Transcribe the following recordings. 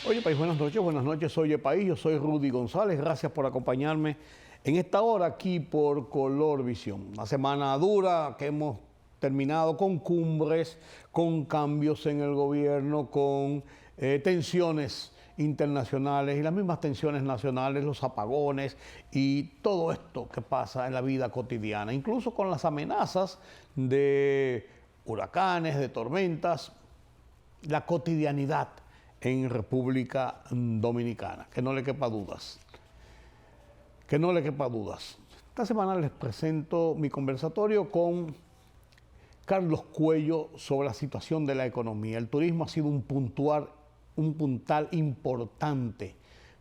Oye País, buenas noches, Oye País, yo soy Rudy González, gracias por acompañarme en esta hora aquí por Color Visión. Una semana dura que hemos terminado con cumbres, con cambios en el gobierno, con tensiones internacionales y las mismas tensiones nacionales, los apagones y todo esto que pasa en la vida cotidiana, incluso con las amenazas de huracanes, de tormentas, la cotidianidad en República Dominicana, que no le quepa dudas. Que no le quepa dudas. Esta semana les presento mi conversatorio con Carlos Cuello sobre la situación de la economía. El turismo ha sido un puntal importante,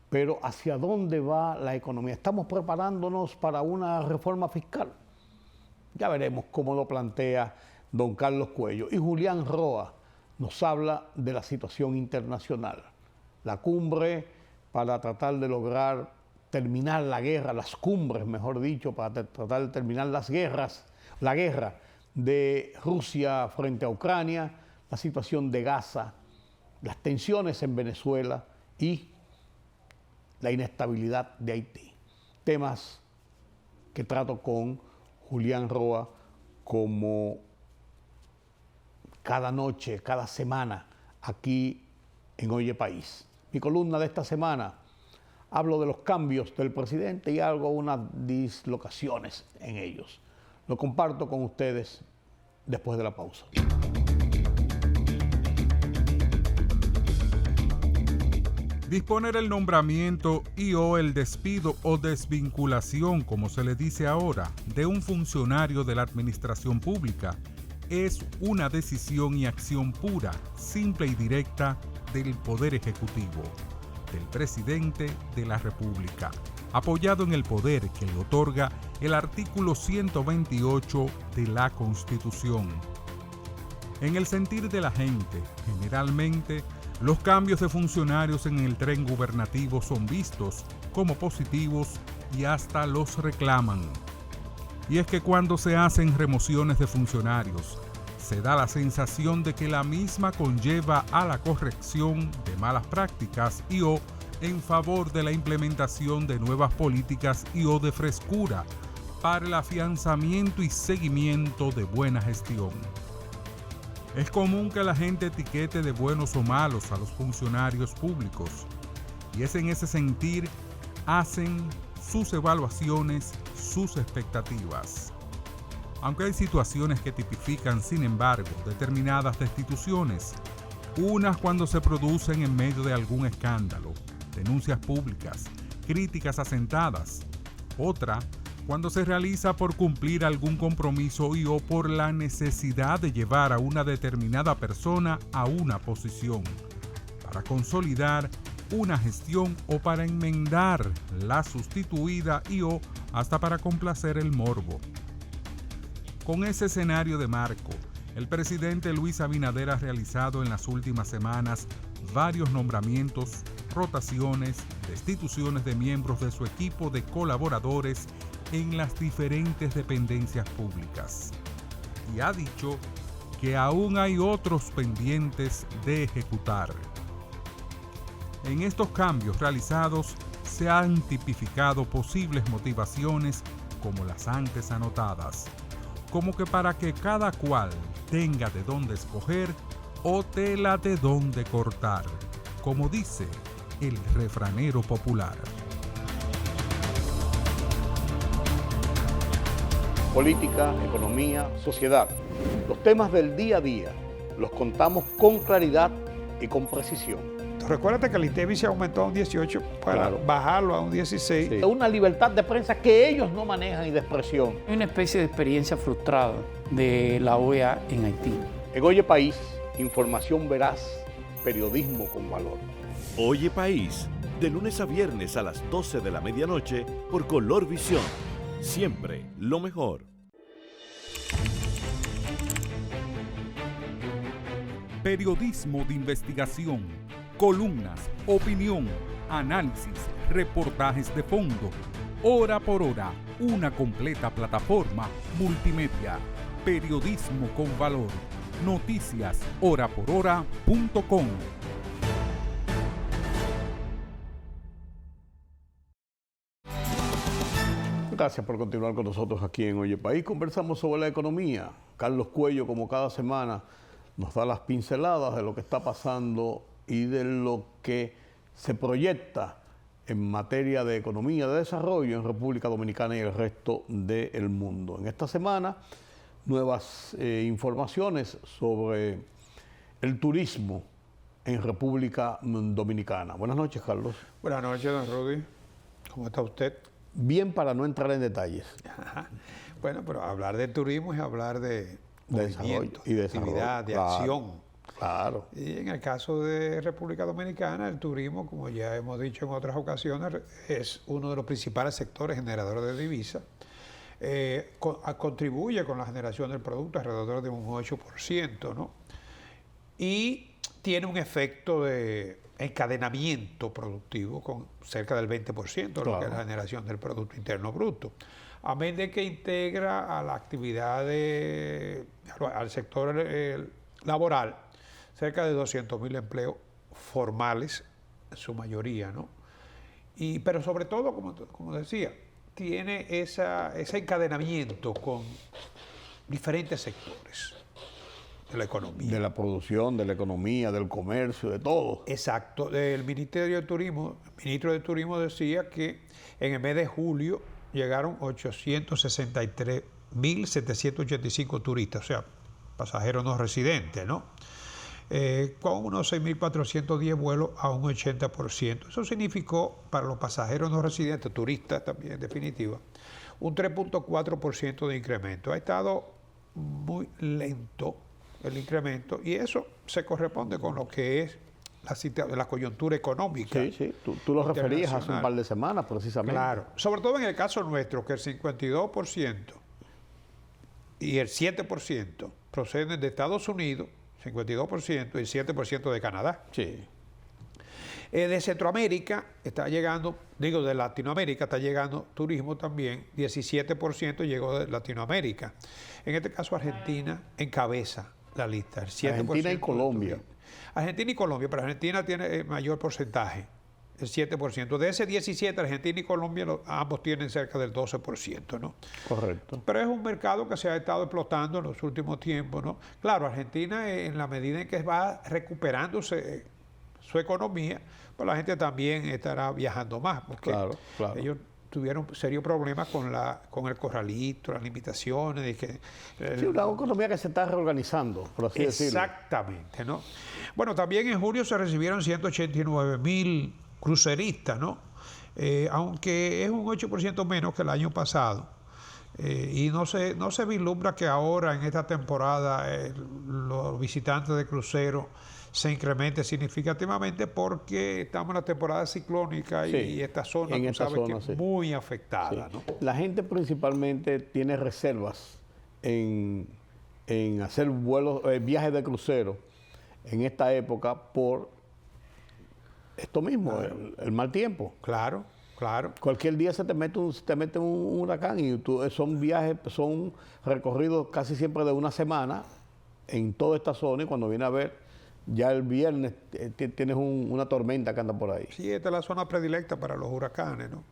pero ¿hacia dónde va la economía? ¿Estamos preparándonos para una reforma fiscal? Ya veremos cómo lo plantea don Carlos Cuello. Y Julián Roa nos habla de la situación internacional. La cumbre para tratar de lograr terminar la guerra, las cumbres, mejor dicho, para tratar de terminar las guerras, la guerra de Rusia frente a Ucrania, la situación de Gaza, las tensiones en Venezuela y la inestabilidad de Haití. Temas que trato con Julián Roa como cada noche, cada semana, aquí en Oye País. Mi columna de esta semana, hablo de los cambios del presidente y hago unas dislocaciones en ellos. Lo comparto con ustedes después de la pausa. Disponer el nombramiento y/o el despido o desvinculación, como se le dice ahora, de un funcionario de la administración pública es una decisión y acción pura, simple y directa del Poder Ejecutivo, del Presidente de la República, apoyado en el poder que le otorga el artículo 128 de la Constitución. En el sentir de la gente, generalmente, los cambios de funcionarios en el tren gubernativo son vistos como positivos y hasta los reclaman. Y es que cuando se hacen remociones de funcionarios, se da la sensación de que la misma conlleva a la corrección de malas prácticas y/o en favor de la implementación de nuevas políticas y/o de frescura para el afianzamiento y seguimiento de buena gestión. Es común que la gente etiquete de buenos o malos a los funcionarios públicos, y es en ese sentir hacen sus evaluaciones, sus expectativas. Aunque hay situaciones que tipifican, sin embargo, determinadas destituciones, unas cuando se producen en medio de algún escándalo, denuncias públicas, críticas asentadas, otra cuando se realiza por cumplir algún compromiso y/o por la necesidad de llevar a una determinada persona a una posición, para consolidar una gestión o para enmendar la sustituida y/o hasta para complacer el morbo. Con ese escenario de marco, el presidente Luis Abinader ha realizado en las últimas semanas varios nombramientos, rotaciones, destituciones de miembros de su equipo de colaboradores en las diferentes dependencias públicas. Y ha dicho que aún hay otros pendientes de ejecutar. En estos cambios realizados se han tipificado posibles motivaciones como las antes anotadas, como que para que cada cual tenga de dónde escoger o tela de dónde cortar, como dice el refranero popular. Política, economía, sociedad. Los temas del día a día los contamos con claridad y con precisión. Recuérdate que el INTEVI se aumentó a un 18 para bajarlo a un 16. Sí. Una libertad de prensa que ellos no manejan y de expresión. Hay una especie de experiencia frustrada de la OEA en Haití. En Oye País, información veraz, periodismo con valor. Oye País, de lunes a viernes a las 12 de la medianoche por Color Visión. Siempre lo mejor. Periodismo de investigación, columnas, opinión, análisis, reportajes de fondo. Hora por hora, una completa plataforma multimedia. Periodismo con valor. Noticias horaporhora.com. Gracias por continuar con nosotros aquí en Oye País. Conversamos sobre la economía. Carlos Cuello, como cada semana, nos da las pinceladas de lo que está pasando y de lo que se proyecta en materia de economía, de desarrollo en República Dominicana y el resto del mundo. En esta semana, nuevas informaciones sobre el turismo en República Dominicana. Buenas noches, Carlos. Buenas noches, don Rudy. ¿Cómo está usted? Bien, para no entrar en detalles. Bueno, pero hablar de turismo es hablar de movimiento, y de actividad, de claro, acción. Claro. Y en el caso de República Dominicana, el turismo, como ya hemos dicho en otras ocasiones, es uno de los principales sectores generadores de divisas. Contribuye con la generación del producto alrededor de un 8%, ¿no? Y tiene un efecto de encadenamiento productivo con cerca del 20% de lo que es la generación del Producto Interno Bruto. Amén de que integra a la actividad al sector laboral cerca de 200.000 empleos formales, en su mayoría, ¿no? Pero sobre todo, como decía, tiene ese encadenamiento con diferentes sectores de la economía. De la producción, de la economía, del comercio, de todo. Exacto. El Ministerio de Turismo, el ministro de Turismo decía que en el mes de julio llegaron 863.785 turistas, o sea, pasajeros no residentes, ¿no? Con unos 6.410 vuelos a un 80%. Eso significó para los pasajeros no residentes, turistas también en definitiva, un 3.4% de incremento. Ha estado muy lento el incremento y eso se corresponde con lo que es la coyuntura económica. Sí, tú lo referías hace un par de semanas precisamente. Claro, sobre todo en el caso nuestro, que el 52% y el 7% proceden de Estados Unidos, 52% y el 7% de Canadá. Sí. De Centroamérica está llegando, de Latinoamérica está llegando turismo también, 17% llegó de Latinoamérica. En este caso Argentina encabeza la lista, el 7%. Argentina y Colombia. Argentina y Colombia, pero Argentina tiene el mayor porcentaje, el 7%. De ese 17%, Argentina y Colombia ambos tienen cerca del 12%, ¿no? Correcto. Pero es un mercado que se ha estado explotando en los últimos tiempos, ¿no? Claro, Argentina, en la medida en que va recuperándose su economía, pues la gente también estará viajando más, porque ellos tuvieron serios problemas con el corralito, las limitaciones. De que, sí, una economía que se está reorganizando, por así decirlo. Exactamente, ¿no? Bueno, también en julio se recibieron 189.000 cruceristas, ¿no? Aunque es un 8% menos que el año pasado. Y no se vislumbra que ahora, en esta temporada, los visitantes de crucero se incremente significativamente porque estamos en la temporada ciclónica y esta zona, tú sabes que es muy afectada, ¿no? La gente principalmente tiene reservas en hacer viajes de crucero en esta época por esto mismo, el mal tiempo. Claro. Cualquier día se te mete un huracán y son viajes, son recorridos casi siempre de una semana en toda esta zona y cuando viene a ver, ya el viernes tienes una tormenta que anda por ahí. Sí, esta es la zona predilecta para los huracanes, ¿no?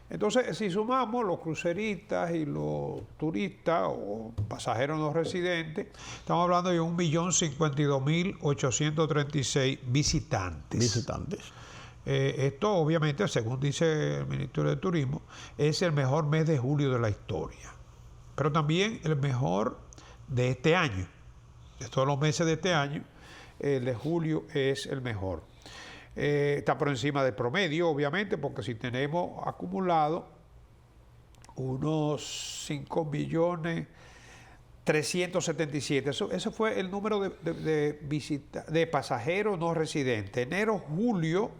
Entonces, si sumamos los cruceristas y los turistas o pasajeros no residentes, estamos hablando de 1.052.836 visitantes. Esto, obviamente, según dice el Ministerio de Turismo, es el mejor mes de julio de la historia. Pero también el mejor de este año. De todos los meses de este año, el de julio es el mejor. Está por encima del promedio, obviamente, porque si tenemos acumulado unos 5.377.000, eso fue el número de pasajeros no residentes. Enero, julio,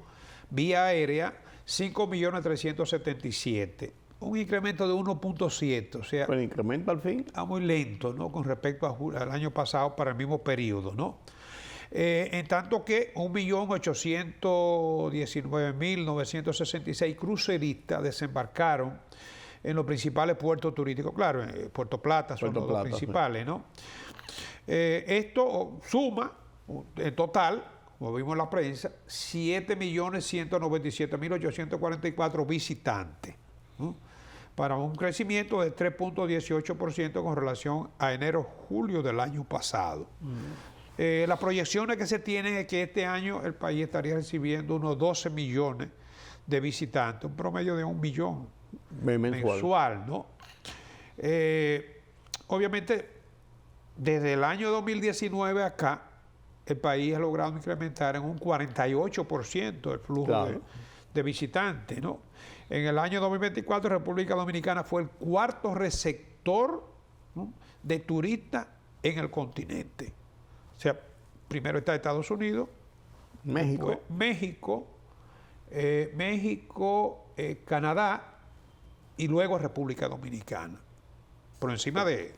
vía aérea, 5.377.000. Un incremento de 1.7, o sea... ¿El incremento al fin? Está muy lento, ¿no? Con respecto al año pasado para el mismo periodo, ¿no? En tanto que 1.819.966 cruceristas desembarcaron en los principales puertos turísticos. Claro, Puerto Plata son los dos principales, ¿no? Esto suma, en total, como vimos en la prensa, 7.197.844 visitantes, ¿no? para un crecimiento de 3.18% con relación a enero-julio del año pasado. Las proyecciones que se tienen es que este año el país estaría recibiendo unos 12 millones de visitantes, un promedio de 1 millón mensual, ¿no? Obviamente, desde el año 2019 acá, el país ha logrado incrementar en un 48% el flujo de visitantes, ¿no? En el año 2024, República Dominicana fue el cuarto receptor, ¿no?, de turistas en el continente. O sea, primero está Estados Unidos, México, México, Canadá y luego República Dominicana. Por encima de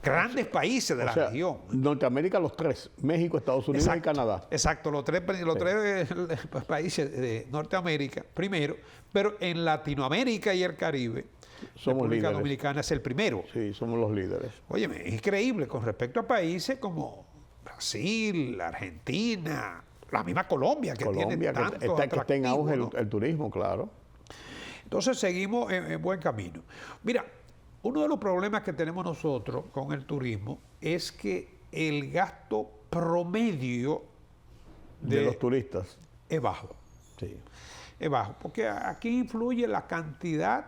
grandes países de la región. Norteamérica, los tres: México, Estados Unidos y Canadá. Exacto, los tres países de Norteamérica primero, pero en Latinoamérica y el Caribe, somos República líderes. Dominicana es el primero. Sí, somos los líderes. Óyeme, es increíble con respecto a países como Brasil, Argentina, la misma Colombia, que tiene tanto que está en auge, ¿no?, el turismo, claro. Entonces seguimos en buen camino. Mira, uno de los problemas que tenemos nosotros con el turismo es que el gasto promedio De los turistas. es bajo. Sí. Es bajo, porque aquí influye la cantidad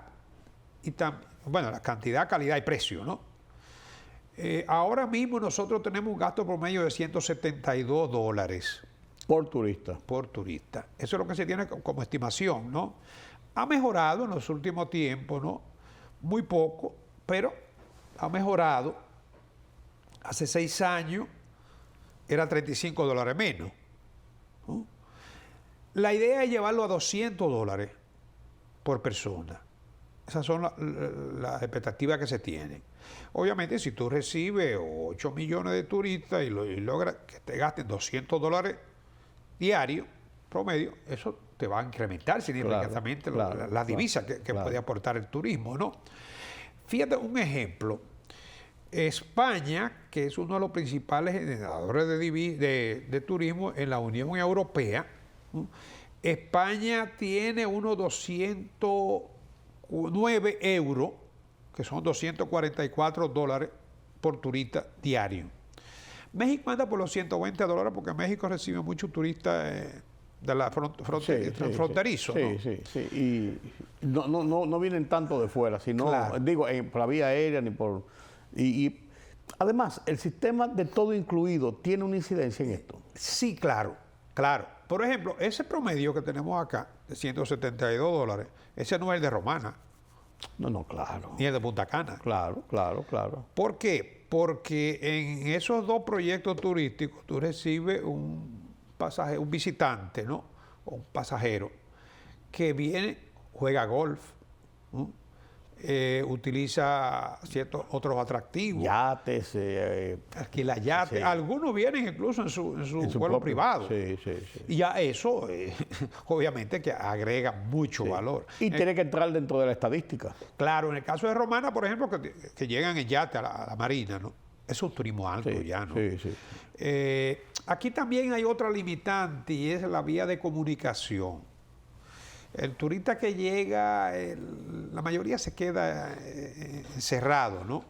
y la cantidad, calidad y precio, ¿no? Ahora mismo nosotros tenemos un gasto promedio de $172 Por turista. por turista. Eso es lo que se tiene como estimación, ¿no? Ha mejorado en los últimos tiempos, ¿no? Muy poco, pero ha mejorado. Hace 6 años era $35 menos, ¿no? La idea es llevarlo a $200 por persona. Esas son las expectativas que se tienen. Obviamente, si tú recibes 8 millones de turistas y logras que te gasten $200 diarios, promedio, eso te va a incrementar significativamente la divisa que puede aportar el turismo, ¿no? Fíjate un ejemplo. España, que es uno de los principales generadores de turismo en la Unión Europea, ¿no?, España tiene unos 209 euros, que son $244 por turista diario. México anda por los $120 porque México recibe muchos turistas de la fronterizo, ¿no? Sí. Y no vienen tanto de fuera, sino, digo, por la vía aérea ni por... Y además, el sistema de todo incluido tiene una incidencia en esto. Sí, claro. Por ejemplo, ese promedio que tenemos acá, de $172, ese no es el de Romana. No, claro. Ni el de Punta Cana. Claro. ¿Por qué? Porque en esos dos proyectos turísticos tú recibes un visitante, ¿no?, o un pasajero que viene, juega golf, ¿no?, utiliza ciertos otros atractivos. Yates. Alquila yates. Sí. Algunos vienen incluso en su vuelo privado. Sí. Y ya eso, obviamente, que agrega mucho valor. Y tiene que entrar dentro de la estadística. Claro, en el caso de Romana, por ejemplo, que llegan en yate a la marina, ¿no? Es un turismo alto ya, ¿no? Sí. Aquí también hay otra limitante y es la vía de comunicación. El turista que llega, la mayoría se queda encerrado, ¿no?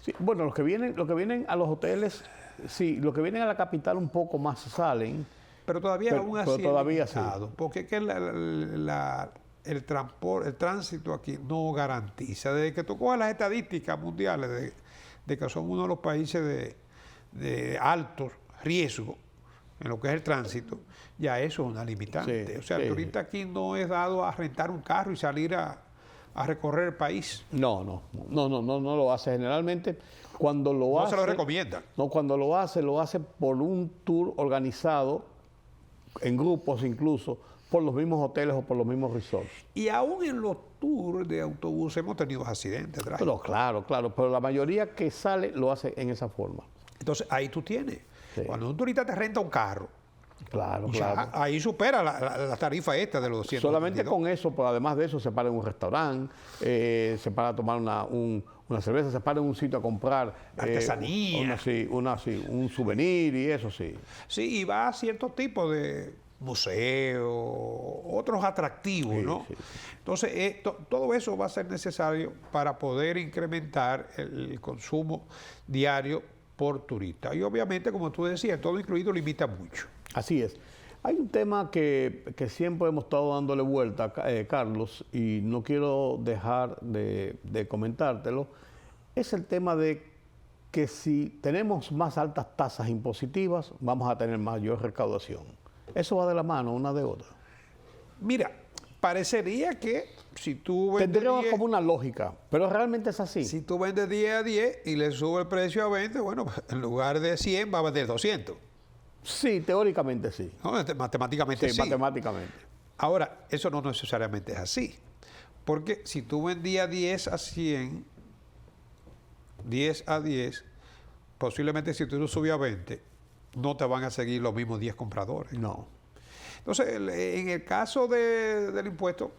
Sí, bueno, los que vienen a los hoteles, sí, los que vienen a la capital un poco más salen. Pero todavía aún así todavía es limitado, porque es que el tránsito aquí no garantiza. Desde que tú cojas las estadísticas mundiales de que son uno de los países de alto riesgo en lo que es el tránsito, ya eso es una limitante. O sea, el turista aquí no es dado a rentar un carro y salir a recorrer el país. No lo hace. Generalmente, cuando lo hace... No se lo recomienda. No, cuando lo hace por un tour organizado, en grupos incluso, por los mismos hoteles o por los mismos resorts. Y aún en los tours de autobús hemos tenido accidentes trágicos. Pero claro, pero la mayoría que sale lo hace en esa forma. Entonces, ahí tú tienes. Sí. Cuando un turista te renta un carro, Claro. ahí supera la tarifa esta de los 200. Solamente con eso, pero además de eso, se para en un restaurante, se para a tomar una cerveza, se para en un sitio a comprar artesanía, un souvenir y eso sí. Sí, y va a ciertos tipos de museos, otros atractivos, ¿no? Sí. Entonces, todo eso va a ser necesario para poder incrementar el consumo diario por turista. Y obviamente, como tú decías, todo incluido limita mucho. Así es. Hay un tema que siempre hemos estado dándole vuelta, Carlos, y no quiero dejar de comentártelo, es el tema de que si tenemos más altas tasas impositivas, vamos a tener mayor recaudación. Eso va de la mano una de otra. Mira, parecería que si tú vendes Tendría 10, como una lógica, pero realmente es así. si tú vendes 10 a 10 y le sube el precio a 20, bueno, en lugar de 100 va a vender 200. Sí, teóricamente sí. ¿No? Matemáticamente sí. Matemáticamente. Ahora, eso no necesariamente es así. Porque si tú vendías 10 a 100, 10 a 10, posiblemente si tú lo subías a 20, no te van a seguir los mismos 10 compradores. No. Entonces, en el caso del impuesto,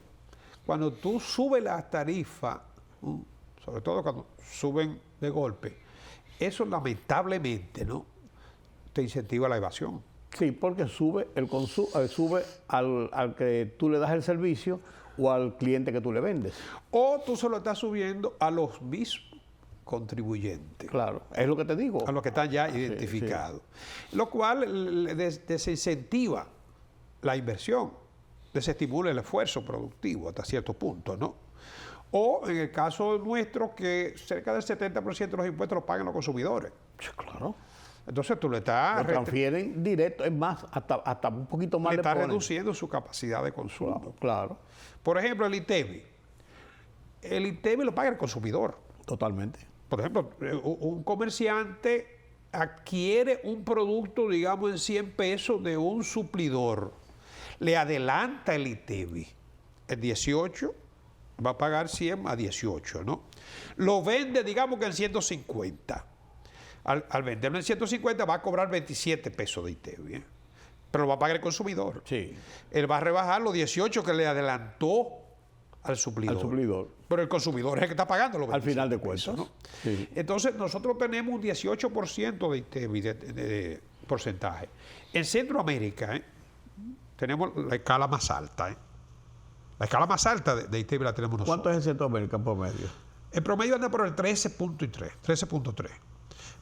cuando tú subes las tarifas, sobre todo cuando suben de golpe, eso lamentablemente, ¿no?, te incentiva la evasión. Sí, porque sube el consumo, sube al que tú le das el servicio o al cliente que tú le vendes. O tú se lo estás subiendo a los mismos contribuyentes. Claro, es lo que te digo. A los que están ya identificados. Lo cual desincentiva la inversión, desestimula el esfuerzo productivo hasta cierto punto, ¿no? O en el caso nuestro, que cerca del 70% de los impuestos los pagan los consumidores. Sí, claro. Entonces tú le estás, Lo transfieren directo, es más, hasta un poquito más le le estás ponen. reduciendo su capacidad de consumo. Claro, claro, Por ejemplo, el ITEVI. El ITEVI lo paga el consumidor. totalmente. Por ejemplo, un comerciante adquiere un producto, digamos, en 100 pesos de un suplidor. Le adelanta el ITEVI. El 18 va a pagar 100 a 18, ¿no? Lo vende, digamos que en 150. Al venderlo en 150 va a cobrar 27 pesos de ITEVI, ¿eh? Pero lo va a pagar el consumidor. Sí. Él va a rebajar los 18 que le adelantó al suplidor. Al suplidor. Pero el consumidor es el que está pagando los 27 Al final de pesos, cuentas. ¿no? Sí. Entonces, nosotros tenemos un 18% de ITEVI de porcentaje. En Centroamérica, tenemos la escala más alta, La escala más alta de ITEVI la tenemos nosotros. ¿Cuánto es el Centroamérica en promedio? El promedio anda por el 13.3.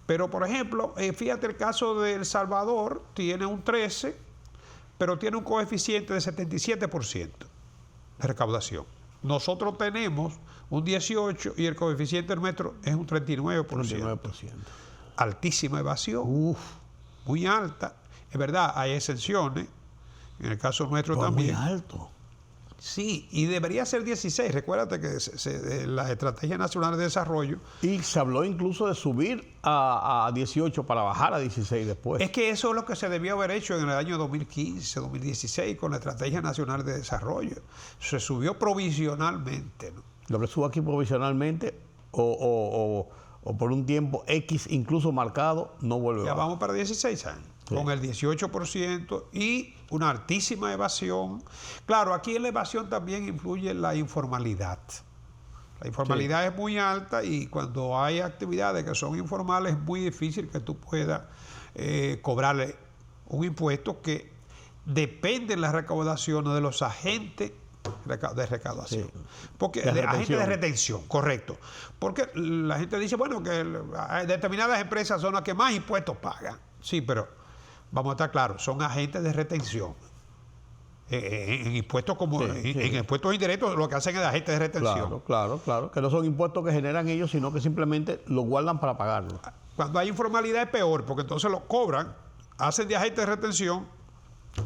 Pero, por ejemplo, fíjate el caso de El Salvador, tiene un 13, pero tiene un coeficiente de 77% de recaudación. Nosotros tenemos un 18 y el coeficiente nuestro es un 39%. 39%. Altísima evasión. Muy alta. Es verdad, hay exenciones. En el caso nuestro Pero también. muy alto. Sí, y debería ser 16. Recuérdate que la Estrategia Nacional de Desarrollo. Y se habló incluso de subir a 18 para bajar a 16 después. Es que eso es lo que se debió haber hecho en el año 2015, 2016 con la Estrategia Nacional de Desarrollo. Se subió provisionalmente, ¿no? Lo que subo aquí provisionalmente o por un tiempo X incluso marcado, no vuelve a Ya bajar. vamos para 16 años, Sí. con el 18% y una altísima evasión. Claro, aquí en la evasión también influye la informalidad. La informalidad es muy alta y cuando hay actividades que son informales es muy difícil que tú puedas cobrarle un impuesto que depende de las recaudaciones de los agentes de recaudación. Sí. Porque agentes de retención, correcto. Porque la gente dice, bueno, que determinadas empresas son las que más impuestos pagan. Sí, pero vamos a estar claros, son agentes de retención. En impuestos como en impuestos indirectos lo que hacen es agentes de retención. Claro. Que no son impuestos que generan ellos, sino que simplemente los guardan para pagarlo. Cuando hay informalidad es peor, porque entonces lo cobran, hacen de agentes de retención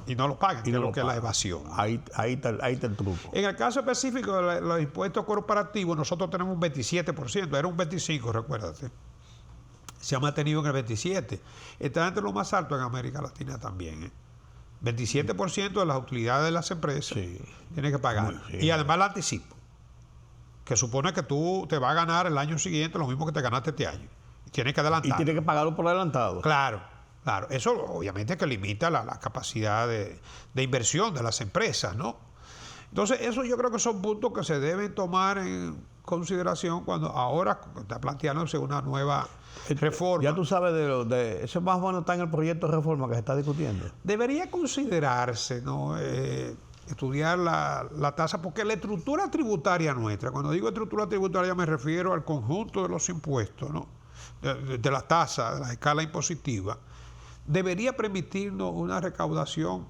y no lo pagan, que es lo que es la evasión. Ahí está el truco. En el caso específico de los impuestos corporativos, nosotros tenemos un 27%, era un 25%, recuérdate. Se ha mantenido en el 27%. Está entre los más altos en América Latina también, 27% de las utilidades de las empresas tiene que pagar. Sí. Y además el anticipo, que supone que tú te vas a ganar el año siguiente lo mismo que te ganaste este año. Y tienes que adelantar. Y tiene que pagarlo por adelantado. Claro. Eso obviamente que limita la capacidad de inversión de las empresas, ¿no? Entonces, eso yo creo que son puntos que se deben tomar en consideración cuando ahora está planteándose una nueva reforma. Ya tú sabes eso más o menos está en el proyecto de reforma que se está discutiendo. Debería considerarse, ¿no? Estudiar la tasa, porque la estructura tributaria nuestra, cuando digo estructura tributaria me refiero al conjunto de los impuestos, ¿no? de las tasas, de la escala impositiva, debería permitirnos una recaudación.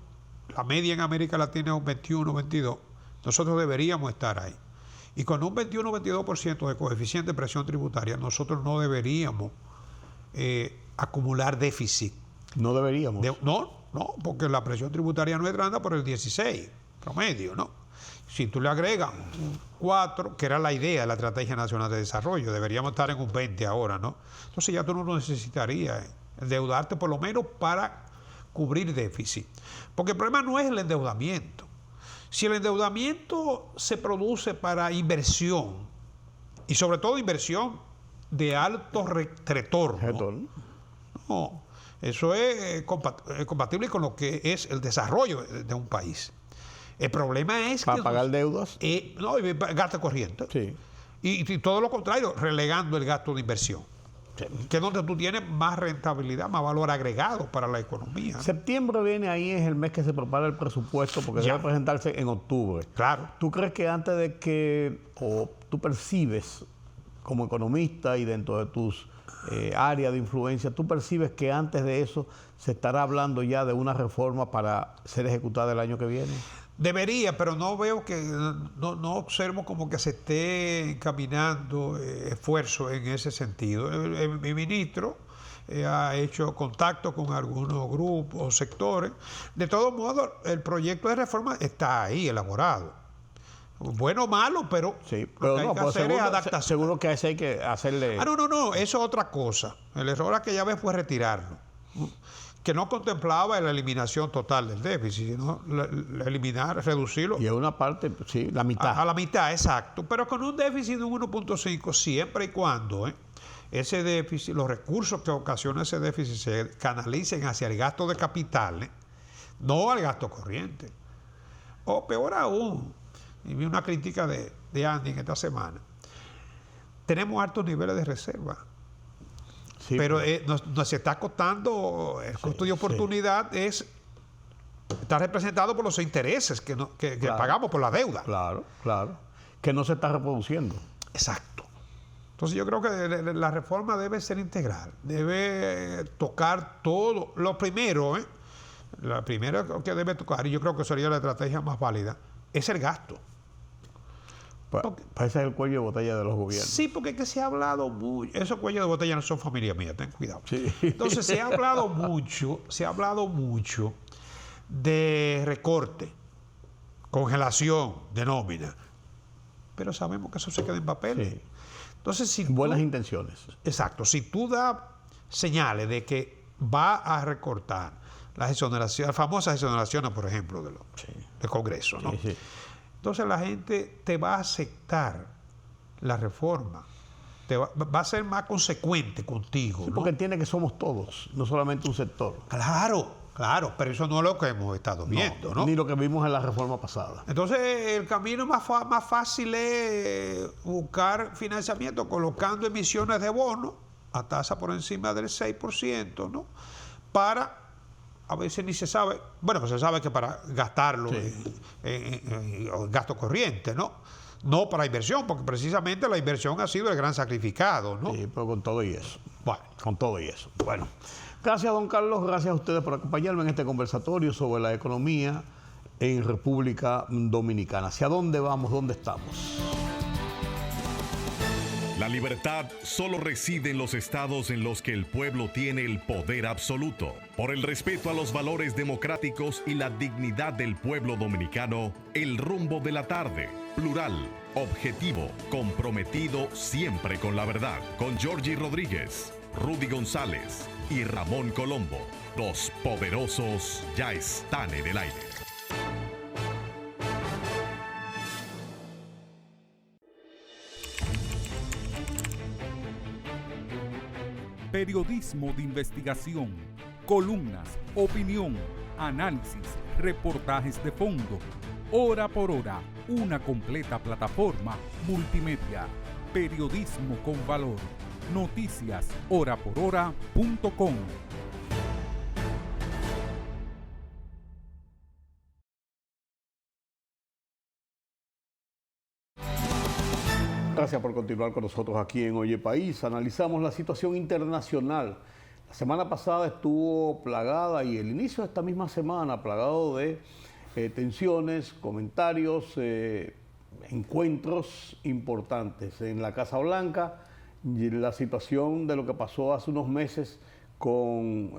La media en América Latina es un 21, 22. Nosotros deberíamos estar ahí. Y con un 21, 22% de coeficiente de presión tributaria, nosotros no deberíamos acumular déficit. No deberíamos. No, porque la presión tributaria nuestra anda por el 16 promedio, ¿no? Si tú le agregas un 4, que era la idea de la Estrategia Nacional de Desarrollo, deberíamos estar en un 20 ahora, ¿no? Entonces ya tú no necesitarías endeudarte por lo menos para cubrir déficit. Porque el problema no es el endeudamiento. Si el endeudamiento se produce para inversión, y sobre todo inversión de alto retorno, no, eso es compatible con lo que es el desarrollo de un país. El problema es ¿para pagar deudas? No, gasto corriente. Sí. Y todo lo contrario, relegando el gasto de inversión. Sí. Que es donde tú tienes más rentabilidad, más valor agregado para la economía. Septiembre viene ahí, es el mes que se prepara el presupuesto, porque debe presentarse en octubre. Claro. ¿Tú crees que antes de que, o tú percibes como economista y dentro de tus áreas de influencia, tú percibes que antes de eso se estará hablando ya de una reforma para ser ejecutada el año que viene? Debería, pero no veo que, no observo como que se esté encaminando esfuerzo en ese sentido. Mi ministro ha hecho contacto con algunos grupos o sectores. De todos modos, el proyecto de reforma está ahí elaborado. Bueno o malo, pero, sí, pero lo que hay que hacer es adaptación. Seguro que hay que hacerle... No, eso es otra cosa. El error aquella vez fue retirarlo, que no contemplaba la eliminación total del déficit, sino eliminar, reducirlo. Y a una parte, sí, la mitad. A la mitad, exacto. Pero con un déficit de un 1.5, siempre y cuando ese déficit, los recursos que ocasiona ese déficit se canalicen hacia el gasto de capitales, no al gasto corriente. O peor aún, y vi una crítica de Andy en esta semana, tenemos altos niveles de reserva. Sí, pero nos está costando, el costo de oportunidad está representado por los intereses que pagamos por la deuda. Claro, que no se está reproduciendo. Exacto. Entonces yo creo que la reforma debe ser integral, debe tocar todo. Lo primero, la primera que debe tocar, y yo creo que sería la estrategia más válida, es el gasto. Ese es el cuello de botella de los gobiernos. Sí, porque es que se ha hablado mucho. Esos cuellos de botella no son familia mía, ten cuidado. Sí. Entonces se ha hablado mucho de recorte, congelación de nómina. Pero sabemos que eso se queda en papel. Sí. Entonces, si buenas intenciones. Exacto. Si tú das señales de que va a recortar las exoneraciones, las famosas exoneraciones, por ejemplo, del Congreso, ¿no? Sí. Entonces la gente te va a aceptar la reforma, va a ser más consecuente contigo. Sí, porque entiende que somos todos, no solamente un sector. Claro, pero eso no es lo que hemos estado viendo, ¿no? Ni lo que vimos en la reforma pasada. Entonces el camino más fácil es buscar financiamiento colocando emisiones de bonos a tasa por encima del 6%, ¿no? Para... A veces ni se sabe, bueno, pues se sabe que para gastarlo en gasto corriente, ¿no? No para inversión, porque precisamente la inversión ha sido el gran sacrificado, ¿no? Sí, pero con todo y eso. Bueno, con todo y eso. Bueno, gracias, don Carlos, gracias a ustedes por acompañarme en este conversatorio sobre la economía en República Dominicana. ¿Hacia dónde vamos? ¿Dónde estamos? La libertad solo reside en los estados en los que el pueblo tiene el poder absoluto. Por el respeto a los valores democráticos y la dignidad del pueblo dominicano, El Rumbo de la Tarde, plural, objetivo, comprometido siempre con la verdad. Con Georgie Rodríguez, Rudy González y Ramón Colombo. Los poderosos ya están en el aire. Periodismo de investigación, columnas, opinión, análisis, reportajes de fondo. Hora por Hora, una completa plataforma multimedia. Periodismo con valor. Noticias horaporhora.com. Gracias por continuar con nosotros aquí en Oye País. Analizamos la situación internacional. La semana pasada estuvo plagada y el inicio de esta misma semana plagado de tensiones, comentarios, encuentros importantes. En la Casa Blanca, la situación de lo que pasó hace unos meses con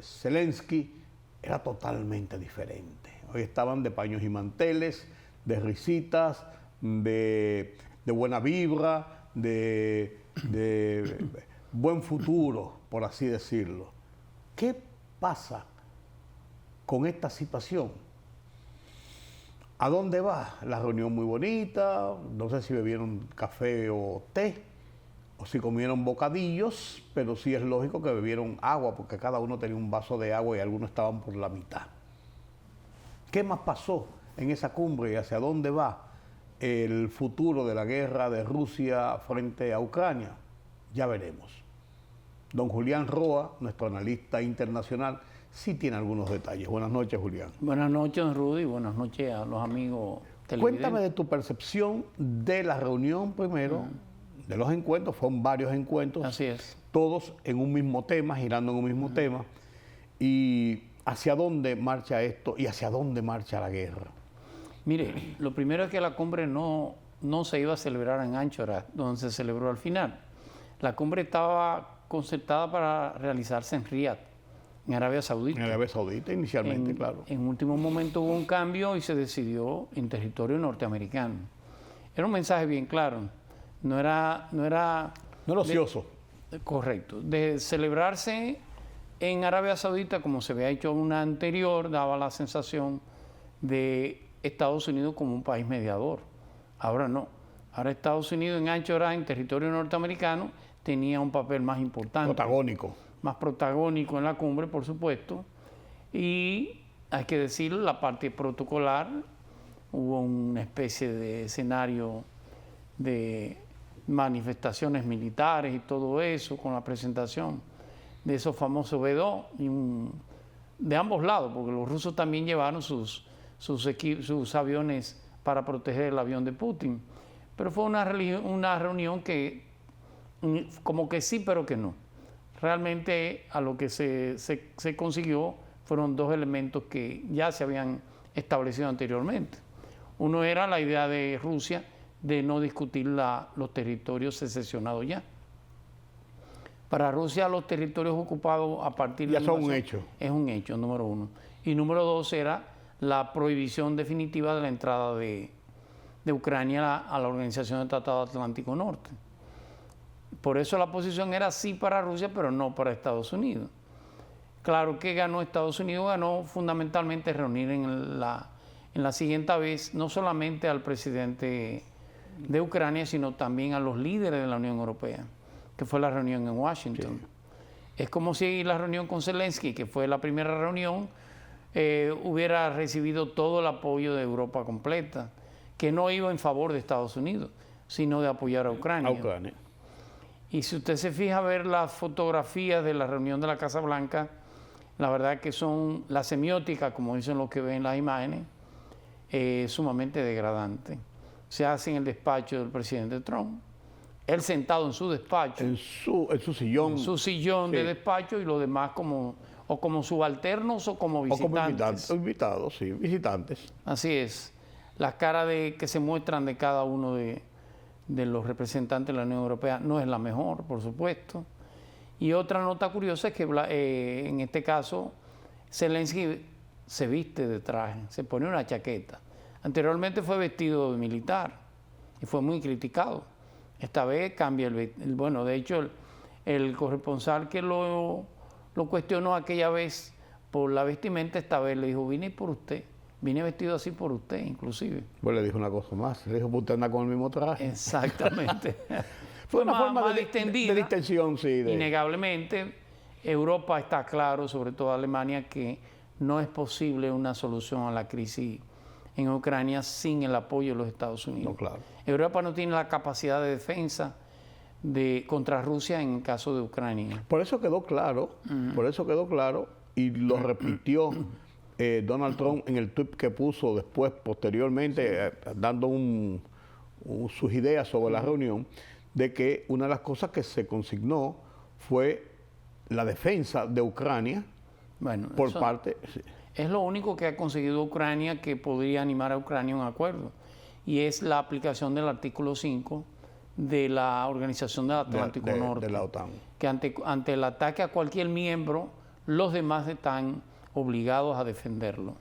Zelensky era totalmente diferente. Hoy estaban de paños y manteles, de risitas, de buena vibra, de buen futuro, por así decirlo. ¿Qué pasa con esta situación? ¿A dónde va? La reunión muy bonita, no sé si bebieron café o té, o si comieron bocadillos, pero sí es lógico que bebieron agua, porque cada uno tenía un vaso de agua y algunos estaban por la mitad. ¿Qué más pasó en esa cumbre y hacia dónde va el futuro de la guerra de Rusia frente a Ucrania? Ya veremos. Don Julián Roa, nuestro analista internacional, sí tiene algunos detalles. Buenas noches, Julián. Buenas noches, Rudy. Buenas noches a los amigos televidentes. Cuéntame de tu percepción de la reunión primero, de los encuentros. Fueron varios encuentros. Así es. Todos en un mismo tema, girando en un mismo tema. Y hacia dónde marcha esto y hacia dónde marcha la guerra. Mire, lo primero es que la cumbre no se iba a celebrar en Anchorage, donde se celebró al final. La cumbre estaba concertada para realizarse en Riad, en Arabia Saudita. En Arabia Saudita inicialmente, claro. En último momento hubo un cambio y se decidió en territorio norteamericano. Era un mensaje bien claro. No era ocioso. Correcto. De celebrarse en Arabia Saudita, como se había hecho una anterior, daba la sensación de Estados Unidos como un país mediador. Ahora no. Ahora Estados Unidos en Anchorage, en territorio norteamericano, tenía un papel más importante. Protagónico. Más protagónico en la cumbre, por supuesto. Y hay que decir, la parte protocolar, hubo una especie de escenario de manifestaciones militares y todo eso, con la presentación de esos famosos B-2, de ambos lados, porque los rusos también llevaron sus aviones para proteger el avión de Putin. Pero fue una reunión que como que sí, pero que no. Realmente a lo que se consiguió fueron dos elementos que ya se habían establecido anteriormente. Uno era la idea de Rusia de no discutir los territorios secesionados ya. Para Rusia los territorios ocupados a partir de... Ya son un hecho. Es un hecho, número uno. Y número dos era la prohibición definitiva de la entrada de Ucrania a la Organización del Tratado Atlántico Norte. Por eso la posición era sí para Rusia, pero no para Estados Unidos. Claro que ganó Estados Unidos, ganó fundamentalmente reunir en la siguiente vez no solamente al presidente de Ucrania, sino también a los líderes de la Unión Europea, que fue la reunión en Washington. Sí. Es como si la reunión con Zelensky, que fue la primera reunión, hubiera recibido todo el apoyo de Europa completa, que no iba en favor de Estados Unidos, sino de apoyar a Ucrania. Y si usted se fija a ver las fotografías de la reunión de la Casa Blanca, la verdad que son la semiótica, como dicen los que ven las imágenes, sumamente degradante. Se hace en el despacho del presidente Trump, él sentado en su despacho. En su sillón. En su sillón de despacho y los demás como subalternos o como visitantes. O como invitados, sí, visitantes. Así es. Las caras que se muestran de cada uno de los representantes de la Unión Europea no es la mejor, por supuesto. Y otra nota curiosa es que en este caso Zelensky se viste de traje, se pone una chaqueta. Anteriormente fue vestido de militar y fue muy criticado. Esta vez cambia bueno, de hecho el corresponsal que lo cuestionó aquella vez por la vestimenta, esta vez le dijo, vine por usted. Vine vestido así por usted, inclusive. Pues le dijo una cosa más. Le dijo, usted anda con el mismo traje. Exactamente. Fue una forma más de distendida. De distensión, sí. Innegablemente, Europa está claro, sobre todo Alemania, que no es posible una solución a la crisis en Ucrania sin el apoyo de los Estados Unidos. No, claro. Europa no tiene la capacidad de defensa contra Rusia en el caso de Ucrania. Por eso quedó claro, y lo repitió Donald Trump en el tweet que puso después, posteriormente, dando sus ideas sobre la reunión, de que una de las cosas que se consignó fue la defensa de Ucrania Bueno, por parte... Sí. Es lo único que ha conseguido Ucrania que podría animar a Ucrania a un acuerdo, y es la aplicación del artículo 5 de la Organización del Atlántico Norte. De la OTAN. Que ante el ataque a cualquier miembro, los demás están obligados a defenderlo.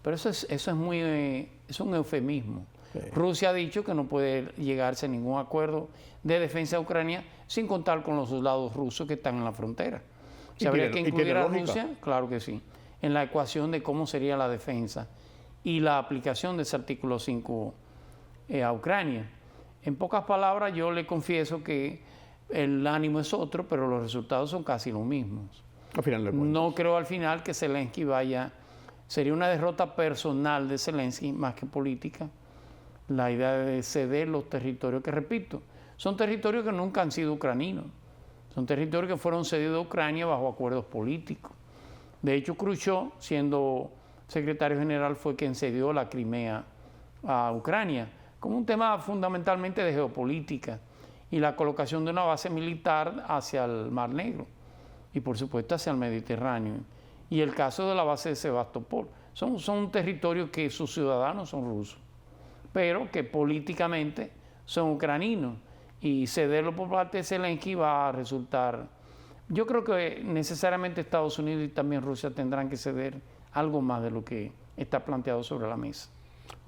Pero eso es un eufemismo. Sí. Rusia ha dicho que no puede llegarse a ningún acuerdo de defensa de Ucrania sin contar con los soldados rusos que están en la frontera. Si habría que incluir a Rusia, claro que sí, en la ecuación de cómo sería la defensa y la aplicación de ese artículo 5 a Ucrania. En pocas palabras, yo le confieso que el ánimo es otro, pero los resultados son casi los mismos. Al final de cuentas. No creo al final que Zelensky sería una derrota personal de Zelensky más que política, la idea de ceder los territorios que, repito, son territorios que nunca han sido ucraninos, son territorios que fueron cedidos a Ucrania bajo acuerdos políticos. De hecho, Khrushchev, siendo secretario general, fue quien cedió la Crimea a Ucrania, como un tema fundamentalmente de geopolítica y la colocación de una base militar hacia el Mar Negro y, por supuesto, hacia el Mediterráneo. Y el caso de la base de Sebastopol. Son territorios que sus ciudadanos son rusos, pero que políticamente son ucraninos. Y cederlo por parte de Zelensky va a resultar... Yo creo que necesariamente Estados Unidos y también Rusia tendrán que ceder algo más de lo que está planteado sobre la mesa.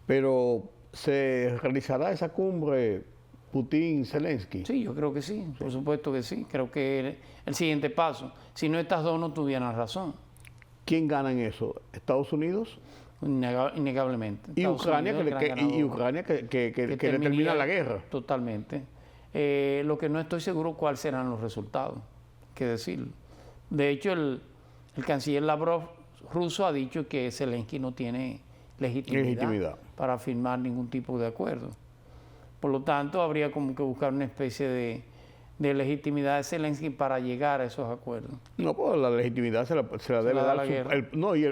Pero, ¿se realizará esa cumbre Putin-Zelensky? Sí, yo creo que sí, por supuesto que sí. Creo que el siguiente paso, si no estas dos no tuvieran razón. ¿Quién gana en eso? ¿Estados Unidos? Innegablemente. Y Ucrania, que le termina la guerra. Totalmente. Lo que no estoy seguro cuáles serán los resultados, que decirlo. De hecho, el canciller Lavrov ruso ha dicho que Zelensky no tiene legitimidad para firmar ningún tipo de acuerdo. Por lo tanto, habría como que buscar una especie de legitimidad de Zelensky para llegar a esos acuerdos. No, pues la legitimidad se la debe dar la guerra.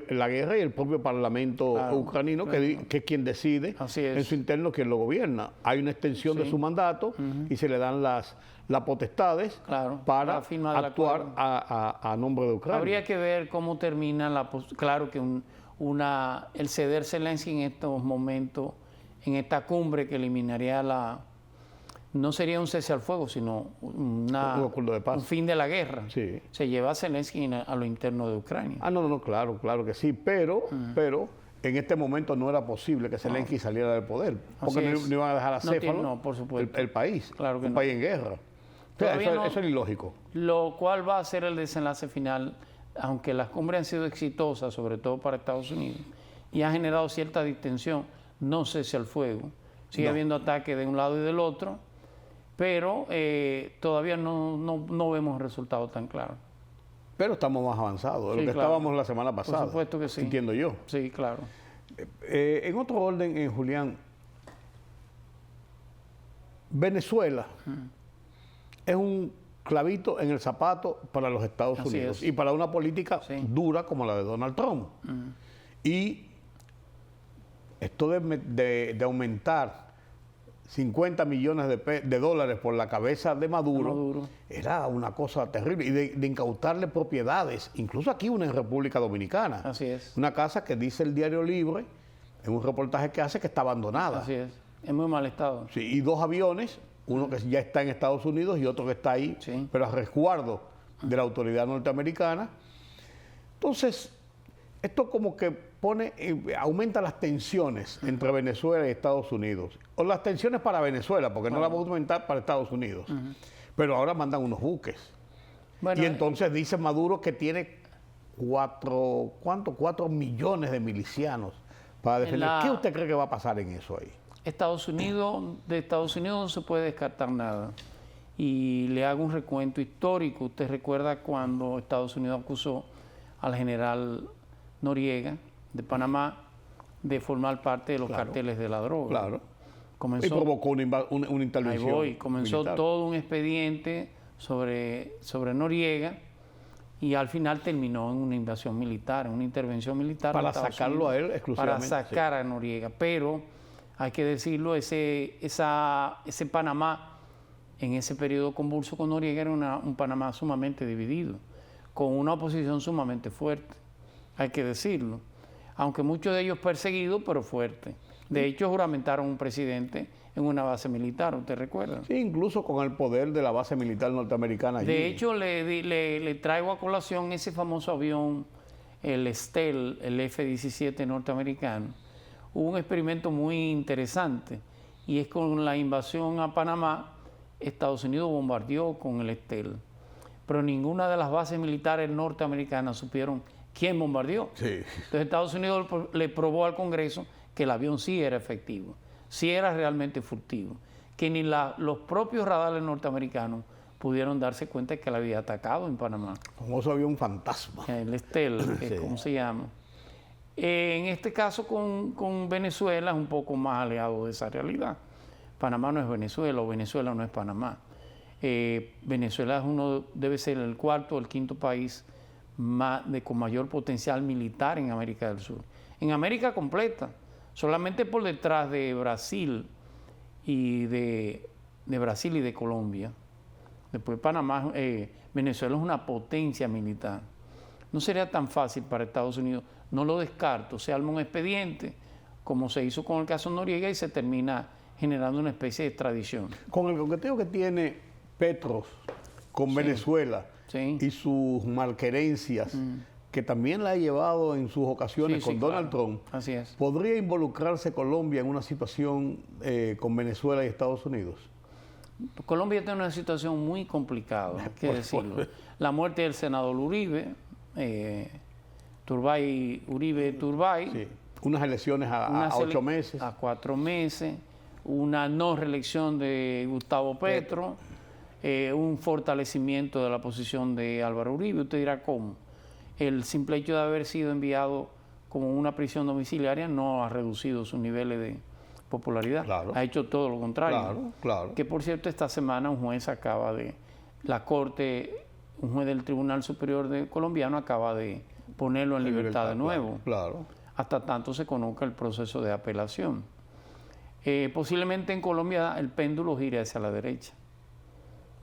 La guerra y el propio parlamento ucranino, que es quien decide en su interno quién lo gobierna. Hay una extensión de su mandato y se le dan las potestades para actuar a nombre de Ucrania. Habría que ver cómo termina claro que el ceder Zelensky en estos momentos, en esta cumbre que eliminaría no sería un cese al fuego, sino un acuerdo de paz. Un fin de la guerra. Sí. Se lleva a Zelensky a lo interno de Ucrania. No, claro que sí, pero en este momento no era posible que Zelensky saliera del poder, porque no iban a dejar a Céfalo, por supuesto. el país, claro que un país en guerra. Eso es ilógico. Lo cual va a ser el desenlace final, aunque las cumbres han sido exitosas, sobre todo para Estados Unidos, y han generado cierta distensión, no cese al fuego. Sigue habiendo ataques de un lado y del otro, pero todavía no vemos resultados tan claros. Pero estamos más avanzados de lo que estábamos la semana pasada. Por supuesto que sí. Entiendo yo. Sí, claro. En otro orden, Julián, Venezuela es un clavito en el zapato para los Estados Unidos y para una política dura como la de Donald Trump. Y esto de aumentar 50 millones de dólares por la cabeza de Maduro era una cosa terrible. Y de incautarle propiedades, incluso aquí una en República Dominicana. Así es. Una casa que dice el Diario Libre, en un reportaje que hace, que está abandonada. Así es. En muy mal estado. Sí, y 2 aviones, uno que ya está en Estados Unidos y otro que está ahí, pero a resguardo de la autoridad norteamericana. Entonces, esto como que aumenta las tensiones entre Venezuela y Estados Unidos. O las tensiones para Venezuela, porque no las vamos a aumentar para Estados Unidos. Pero ahora mandan unos buques. Bueno, y entonces dice Maduro que tiene 4 millones de milicianos para defender. ¿Qué usted cree que va a pasar en eso ahí? De Estados Unidos no se puede descartar nada. Y le hago un recuento histórico. Usted recuerda cuando Estados Unidos acusó al general Noriega de Panamá de formar parte de los carteles de la droga. Claro. Comenzó, Y provocó una intervención. ahí voy, comenzó militar. todo un expediente sobre Noriega y al final terminó en una invasión militar, en una intervención militar. Para de Estados sacarlo Unidos, a él exclusivamente. Para sacar a Noriega. Pero, hay que decirlo, ese Panamá, en ese periodo convulso con Noriega, era un Panamá sumamente dividido, con una oposición sumamente fuerte, hay que decirlo. Aunque muchos de ellos perseguidos, pero fuertes. De hecho, juramentaron un presidente en una base militar, ¿usted recuerda? Sí, incluso con el poder de la base militar norteamericana. Allí. De hecho, le traigo a colación ese famoso avión, el Stealth, el F-17 norteamericano. Hubo un experimento muy interesante y es con la invasión a Panamá, Estados Unidos bombardeó con el Stealth, pero ninguna de las bases militares norteamericanas supieron quién bombardeó. Sí. Entonces Estados Unidos le probó al Congreso que el avión sí era efectivo, sí era realmente furtivo, que ni los propios radares norteamericanos pudieron darse cuenta de que le había atacado en Panamá. Famoso avión fantasma. El Stealth, que es como se llama. En este caso con Venezuela es un poco más alejado de esa realidad. Panamá no es Venezuela o Venezuela no es Panamá. Venezuela debe ser el cuarto o el quinto país con mayor potencial militar en América del Sur. En América completa, solamente por detrás de Brasil y de Colombia. Después Panamá, Venezuela es una potencia militar. No sería tan fácil para Estados Unidos, no lo descarto, se arma un expediente, como se hizo con el caso Noriega, y se termina generando una especie de extradición. Con el coqueteo que tiene Petro con Venezuela Sí. y sus malquerencias, que también la ha llevado en sus ocasiones Sí, con sí, Donald claro. Trump, Así es. ¿podría involucrarse Colombia en una situación con Venezuela y Estados Unidos? Colombia tiene una situación muy complicada, hay que decirlo. La muerte del senador Uribe, Uribe Turbay, Sí. Unas elecciones a 8 meses. a 4 meses, una no reelección de Gustavo Petro, un fortalecimiento de la posición de Álvaro Uribe. Usted dirá, ¿cómo? El simple hecho de haber sido enviado como una prisión domiciliaria no ha reducido sus niveles de popularidad. Claro. Ha hecho todo lo contrario. Claro, claro. Que por cierto, esta semana un juez un juez del Tribunal Superior colombiano acaba de ponerlo en libertad de nuevo, Claro. hasta tanto se conozca el proceso de apelación. Posiblemente en Colombia el péndulo gire hacia la derecha.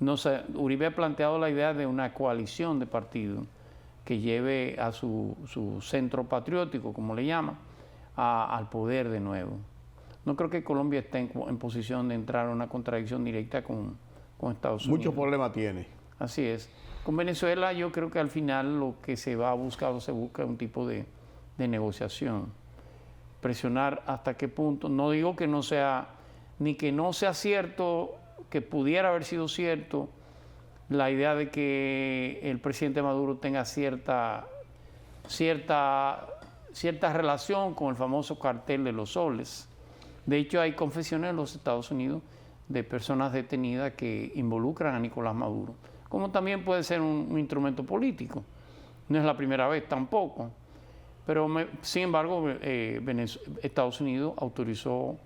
No sé, Uribe ha planteado la idea de una coalición de partidos que lleve a su centro patriótico, como le llama, al poder de nuevo. No creo que Colombia esté en posición de entrar en una contradicción directa con Estados Unidos. Muchos problemas tiene. Así es. Con Venezuela yo creo que al final lo que se va a buscar o se busca es un tipo de negociación. Presionar hasta qué punto. No digo que no sea, ni que no sea cierto, que pudiera haber sido cierto, la idea de que el presidente Maduro tenga cierta relación con el famoso cartel de los soles. De hecho, hay confesiones en los Estados Unidos de personas detenidas que involucran a Nicolás Maduro, como también puede ser un instrumento político. No es la primera vez tampoco. Pero, sin embargo, Estados Unidos autorizó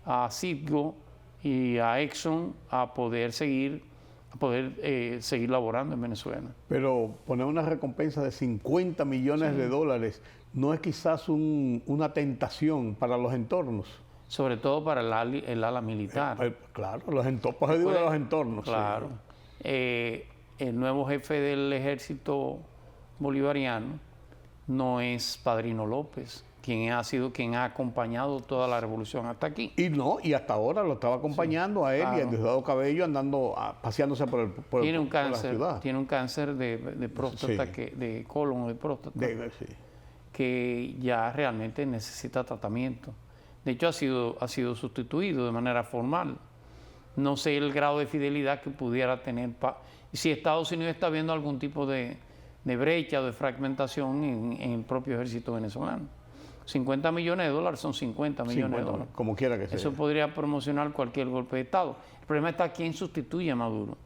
a Citgo y a Exxon a poder seguir laborando en Venezuela. Pero poner una recompensa de 50 millones de dólares no es quizás una tentación para los entornos. Sobre todo para el ala militar. Claro, los entornos. Claro. Sí. El nuevo jefe del ejército bolivariano no es Padrino López, quien ha acompañado toda la revolución hasta aquí. Y hasta ahora lo estaba acompañando a él y a Diosdado Cabello andando, paseándose por tiene un por la cáncer, ciudad. tiene un cáncer de próstata, Sí. de colon o de próstata, Sí. que ya realmente necesita tratamiento. De hecho, ha sido sustituido de manera formal. No sé el grado de fidelidad que pudiera tener. Si Estados Unidos está viendo algún tipo de brecha o de fragmentación en el propio ejército venezolano. 50 millones de dólares son 50 millones de dólares. Como quiera que sea. Eso podría promocionar cualquier golpe de Estado. El problema está quién sustituye a Maduro.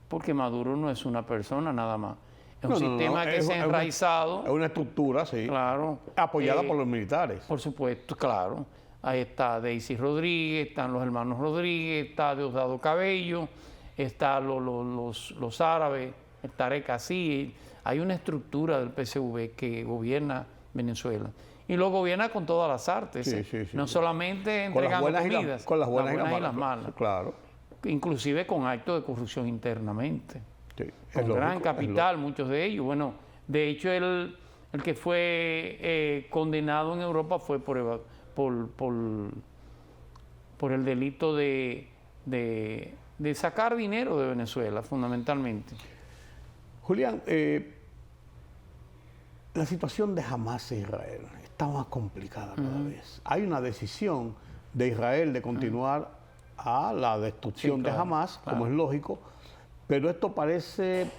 Porque Maduro no es una persona nada más. Es Es un sistema que se ha enraizado. Es una estructura, sí. Claro. Apoyada por los militares. Por supuesto, claro. Ahí está Daisy Rodríguez, están los hermanos Rodríguez, está Diosdado Cabello, están los árabes, el Tarek Aziz. Hay una estructura del PSV que gobierna Venezuela. Y lo gobierna con todas las artes, no solamente entregando comidas, con las buenas y las malas. Claro. Inclusive con actos de corrupción internamente. Sí, Con gran capital, muchos de ellos. Bueno, de hecho, el que fue condenado en Europa fue por el delito de sacar dinero de Venezuela, fundamentalmente. Julián, la situación de Hamas e Israel está más complicada cada vez. Hay una decisión de Israel de continuar a la destrucción de Hamas, como es lógico, pero esto parece,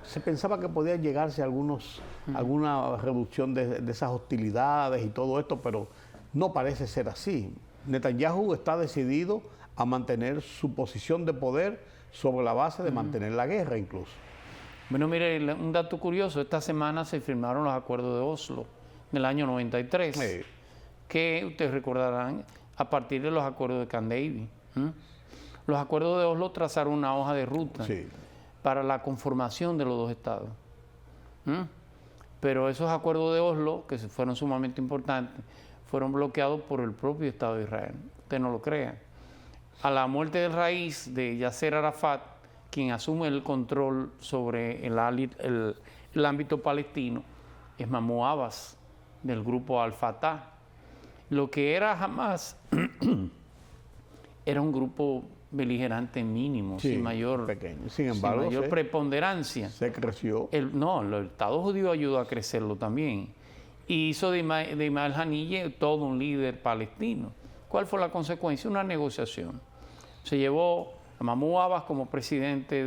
se pensaba que podía llegarse a alguna reducción de esas hostilidades y todo esto, pero no parece ser así. Netanyahu está decidido a mantener su posición de poder sobre la base de mantener la guerra incluso. Bueno, mire, un dato curioso, esta semana se firmaron los acuerdos de Oslo del año 93, que ustedes recordarán a partir de los acuerdos de Camp David. Los acuerdos de Oslo trazaron una hoja de ruta para la conformación de los dos estados. Pero esos acuerdos de Oslo, que fueron sumamente importantes, fueron bloqueados por el propio Estado de Israel. Usted no lo crea. A la muerte del raíz de Yasser Arafat, quien asume el control sobre el ámbito palestino, es Mahmoud Abbas, del grupo Al-Fatah. Lo que era Hamas era un grupo beligerante mínimo, sin mayor, pequeño. Sin embargo, sin mayor preponderancia. Se creció. El Estado judío ayudó a crecerlo también. Y hizo de Ismael Haniyeh todo un líder palestino. ¿Cuál fue la consecuencia? Una negociación. Se llevó a Mahmoud Abbas como presidente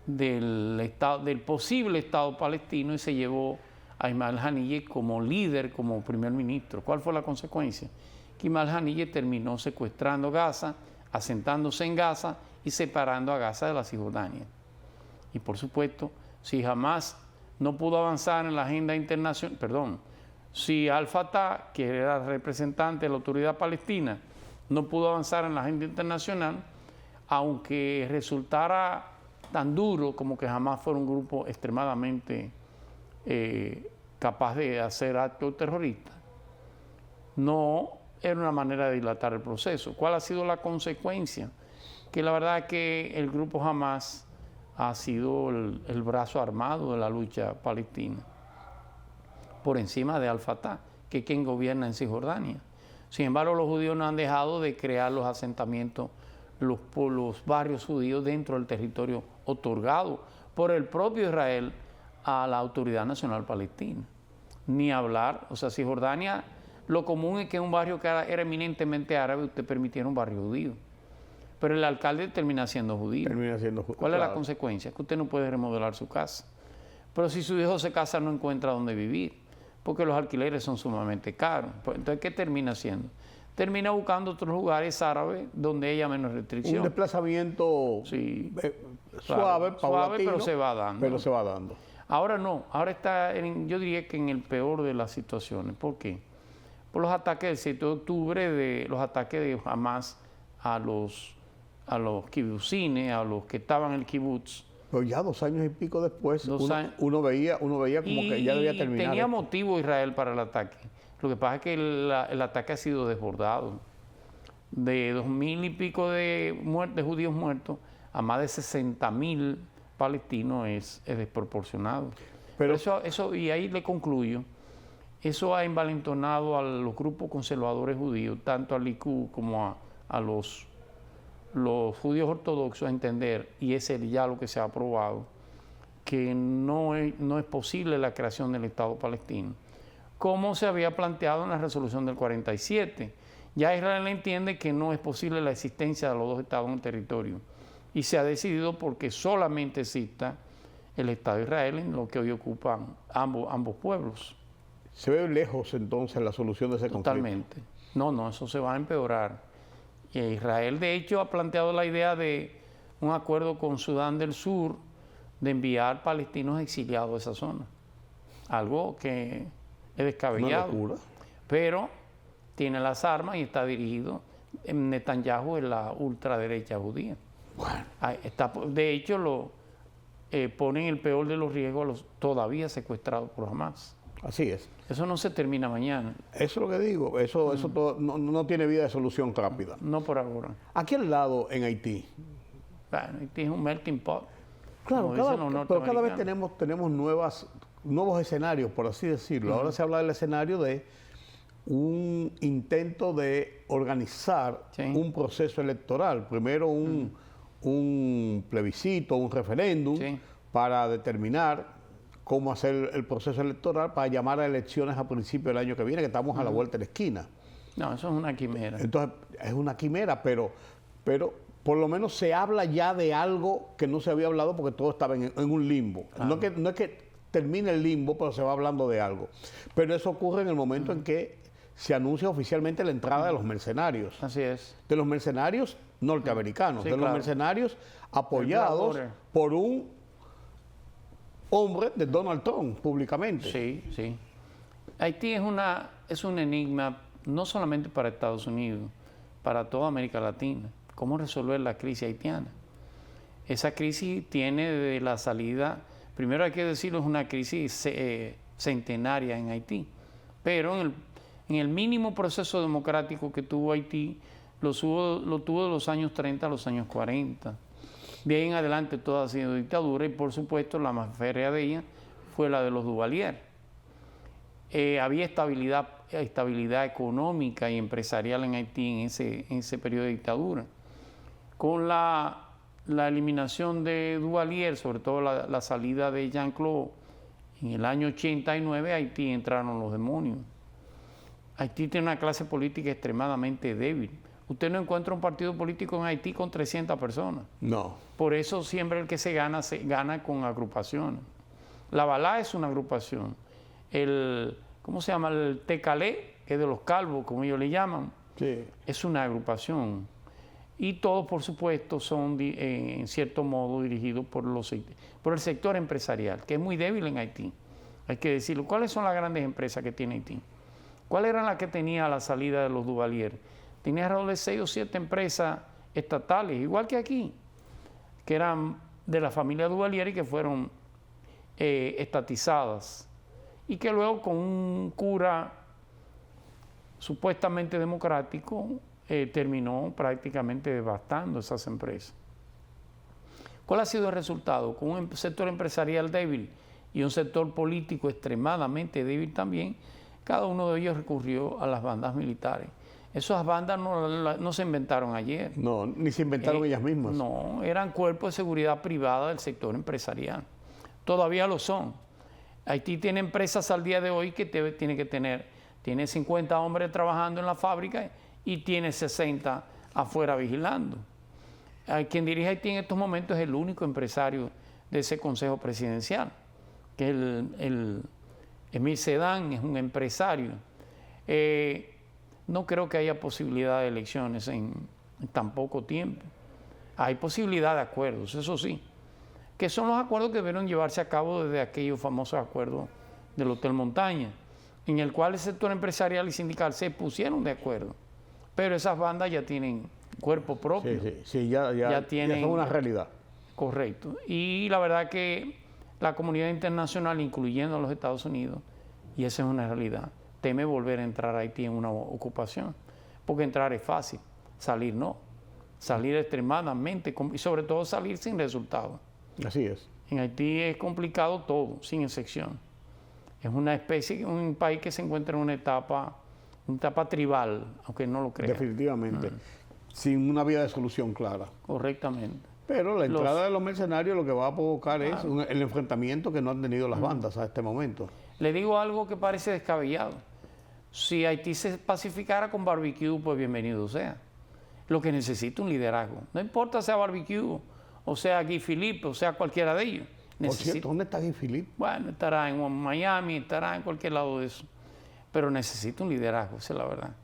del posible Estado palestino y se llevó a Ismael Haniyeh como líder, como primer ministro. ¿Cuál fue la consecuencia? Que Ismael Haniyeh terminó secuestrando Gaza, asentándose en Gaza y separando a Gaza de la Cisjordania. Y por supuesto, si Hamas no pudo avanzar en la agenda internacional, si Al-Fatah, que era representante de la autoridad palestina, no pudo avanzar en la agenda internacional, aunque resultara tan duro como que Hamas fuera un grupo extremadamente capaz de hacer actos terroristas, no era una manera de dilatar el proceso. ¿Cuál ha sido la consecuencia? Que la verdad es que el grupo Hamas ha sido el brazo armado de la lucha palestina, por encima de Al-Fatah, que es quien gobierna en Cisjordania. Sin embargo, los judíos no han dejado de crear los asentamientos, los barrios judíos dentro del territorio otorgado por el propio Israel a la Autoridad Nacional Palestina. Ni hablar, o sea, Cisjordania, lo común es que un barrio que era eminentemente árabe, usted permitiera un barrio judío. Pero el alcalde termina siendo judío. ¿Cuál es la consecuencia? Que usted no puede remodelar su casa. Pero si su hijo se casa, no encuentra dónde vivir, porque los alquileres son sumamente caros. Pues, entonces, ¿qué termina haciendo? Termina buscando otros lugares árabes donde haya menos restricción. Un desplazamiento suave, paulatino, pero se va dando. Ahora no, ahora está, yo diría que en el peor de las situaciones. ¿Por qué? Por los ataques del 7 de octubre, los ataques de Hamas a los kibbuzines, a los que estaban en el kibutz. Pero ya 2 años y pico después, uno veía como que ya debía terminar. Tenía motivo Israel para el ataque. Lo que pasa es que el ataque ha sido desbordado. De 2.000 y pico de judíos muertos a más de 60.000 palestinos es desproporcionado. Pero eso, y ahí le concluyo, eso ha envalentonado a los grupos conservadores judíos, tanto al Likud como a los judíos ortodoxos, a entender, y es ya lo que se ha aprobado, que no es posible la creación del Estado palestino, como se había planteado en la resolución del 47. Ya Israel entiende que no es posible la existencia de los dos estados en el territorio, y se ha decidido porque solamente exista el Estado de Israel en lo que hoy ocupan ambos pueblos. ¿Se ve lejos entonces la solución de ese conflicto? Totalmente. No, eso se va a empeorar. Israel, de hecho, ha planteado la idea de un acuerdo con Sudán del Sur, de enviar palestinos exiliados a esa zona. Algo que es descabellado. Una locura. Pero tiene las armas y está dirigido. Netanyahu es la ultraderecha judía. Bueno, De hecho, lo ponen el peor de los riesgos a los todavía secuestrados por Hamas. así es. Eso no se termina mañana, Eso es lo que digo. Eso no tiene vida de solución rápida. no por ahora. Aquí al lado, en Haití, Bueno, Haití es un melting pot. claro, como dicen los pero cada vez norteamericanos. tenemos nuevos escenarios, por así decirlo. Ahora se habla del escenario de un intento de organizar Sí. un proceso electoral. Primero un plebiscito, un referéndum, Sí. para determinar cómo hacer el proceso electoral para llamar a elecciones a principios del año que viene, que estamos a la vuelta de la esquina. No, eso es una quimera. Entonces, es una quimera, pero por lo menos se habla ya de algo que no se había hablado porque todo estaba en un limbo. Claro. No es que termine el limbo, pero se va hablando de algo. Pero eso ocurre en el momento en que se anuncia oficialmente la entrada de los mercenarios. Así es. De los mercenarios norteamericanos, Sí, de los claro. mercenarios apoyados Border. por un hombre de Donald Trump públicamente. Sí, sí. Haití es un enigma no solamente para Estados Unidos, para toda América Latina. ¿Cómo resolver la crisis haitiana? Esa crisis tiene de la salida, primero hay que decirlo, es una crisis centenaria en Haití, pero en el mínimo proceso democrático que tuvo Haití, lo tuvo de los años 30 a los años 40. De ahí en adelante todo ha sido dictadura y por supuesto la más férrea de ellas fue la de los Duvalier. Había estabilidad económica y empresarial en Haití en ese periodo de dictadura. Con la eliminación de Duvalier, sobre todo la salida de Jean-Claude, en el año 89 Haití entraron los demonios. Haití tiene una clase política extremadamente débil. Usted no encuentra un partido político en Haití con 300 personas. No. Por eso siempre el que se gana con agrupaciones. La Balá es una agrupación. ¿Cómo se llama? El Tecalé, que es de los calvos, como ellos le llaman, Sí. es una agrupación. Y todos, por supuesto, son en cierto modo dirigidos por el sector empresarial, que es muy débil en Haití. Hay que decirlo. ¿Cuáles son las grandes empresas que tiene Haití? ¿Cuáles eran las que tenía a la salida de los Duvalier? Tenía alrededor de 6 o 7 empresas estatales, igual que aquí, que eran de la familia Duvalier y que fueron estatizadas. Y que luego con un cura supuestamente democrático terminó prácticamente devastando esas empresas. ¿Cuál ha sido el resultado? Con un sector empresarial débil y un sector político extremadamente débil también, cada uno de ellos recurrió a las bandas militares. Esas bandas no se inventaron ayer. No, ni se inventaron ellas mismas. No, eran cuerpos de seguridad privada del sector empresarial. Todavía lo son. Haití tiene empresas al día de hoy que tiene 50 hombres trabajando en la fábrica y tiene 60 afuera vigilando. Quien dirige Haití en estos momentos es el único empresario de ese consejo presidencial, que es el Emile Sedán, es un empresario. No creo que haya posibilidad de elecciones en tan poco tiempo. Hay posibilidad de acuerdos, eso sí, que son los acuerdos que debieron llevarse a cabo desde aquellos famosos acuerdos del Hotel Montaña, en el cual el sector empresarial y sindical se pusieron de acuerdo, pero esas bandas ya tienen cuerpo propio. Sí, ya son una realidad. Correcto. Y la verdad que la comunidad internacional, incluyendo a los Estados Unidos, y esa es una realidad, teme volver a entrar a Haití en una ocupación, porque entrar es fácil, salir no. Salir extremadamente, y sobre todo salir sin resultado. Así es. En Haití es complicado todo, sin excepción. Es una especie, un país que se encuentra en una etapa tribal, aunque no lo crean. Definitivamente. Sin una vía de solución clara. Correctamente. Pero la entrada de los mercenarios lo que va a provocar es el enfrentamiento que no han tenido las bandas a este momento. Le digo algo que parece descabellado. Si Haití se pacificara con barbecue, pues bienvenido sea. Lo que necesita un liderazgo. No importa sea barbecue, o sea Guy Philippe, o sea cualquiera de ellos. Por cierto, ¿dónde está Guy Philippe? Bueno, estará en Miami, estará en cualquier lado de eso. Pero necesita un liderazgo, esa es la verdad.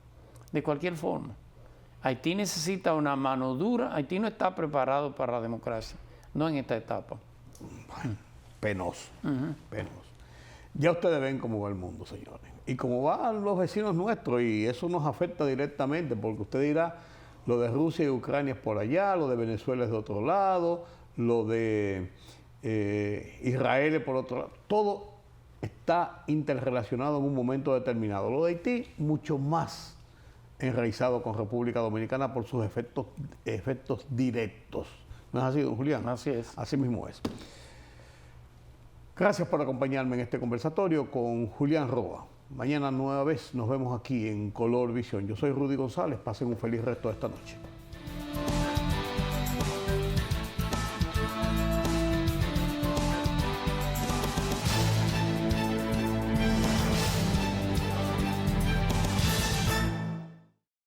De cualquier forma. Haití necesita una mano dura. Haití no está preparado para la democracia, no en esta etapa. bueno, penoso, penoso. Ya ustedes ven cómo va el mundo, señores, y cómo van los vecinos nuestros, y eso nos afecta directamente, porque usted dirá, lo de Rusia y Ucrania es por allá, lo de Venezuela es de otro lado, lo de Israel es por otro lado, todo está interrelacionado en un momento determinado. Lo de Haití, mucho más enraizado con República Dominicana por sus efectos directos. ¿No es así, don Julián? Así es. Así mismo es. Gracias por acompañarme en este conversatorio con Julián Roa. Mañana nueva vez nos vemos aquí en Color Visión. Yo soy Rudy González. Pasen un feliz resto de esta noche.